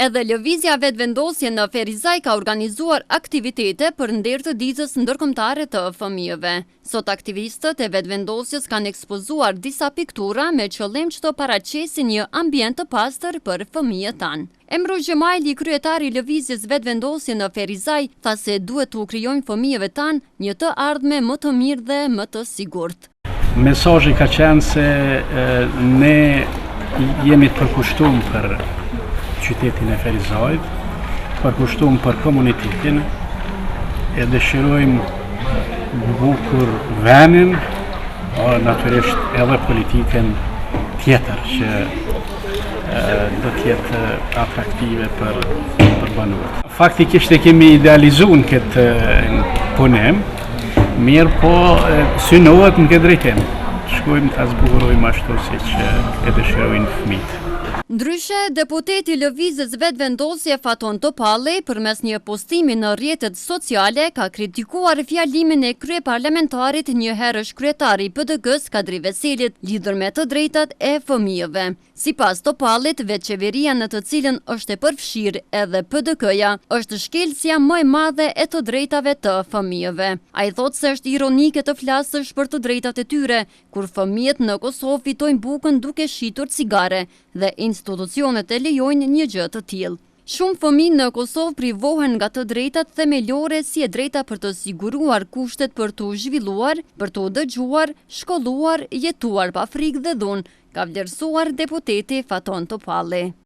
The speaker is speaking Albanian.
Edhe lëvizja vetëvendosje në Ferizaj ka organizuar aktivitete për nder të ditës ndërkombëtare të fëmijëve. Sot aktivistët e vetëvendosjes kanë ekspozuar disa piktura me qëllim që të paraqesin një ambient të pastër për fëmijët tanë. Emro Gjemajli, kryetari i lëvizjes vetëvendosje në Ferizaj, tha se duhet të krijojnë fëmijëve tanë një të ardhme më të mirë dhe më të sigurt. Mesazhi ka qenë se ne jemi të përkushtuar për qytetin e Ferizajt, përkushtuar për komunitetin, e dëshirojmë bukur venin, natyrisht edhe politikën tjetër që do t'jetë atraktive për banorët. Faktikisht e kemi idealizuar këtë punim, mirë po synohet në këtë drejtim. Shkojmë ta zbukurojmë ashtu siç e dëshirojnë fëmijët. Ndryshe, deputeti lëvizjes vetëvendosje Faton Topalli përmes një postimi në rrjetet sociale ka kritikuar fjalimin e kryeparlamentarit njëherësh kryetari i PD-s Kadri Veselit lidhur me të drejtat e fëmijëve. Sipas Topallit, veçqeveria në të cilën është e përfshirë edhe PD-ja është shkelësja më e madhe e të drejtave të fëmijëve. Ai thotë se është ironike të flasësh për të drejtat e tyre, kur fëmijët në Kosovë fitojnë bukën duke shitur cigare dhe institucionet e lejojnë një gjë të tillë. Shumë fëmijë në Kosovë privohen nga të drejtat themelore si e drejta për të siguruar kushtet për të zhvilluar, për të dëgjuar, shkolluar, jetuar pa frikë dhe dhunë, ka vlerësuar deputeti Faton Topalli.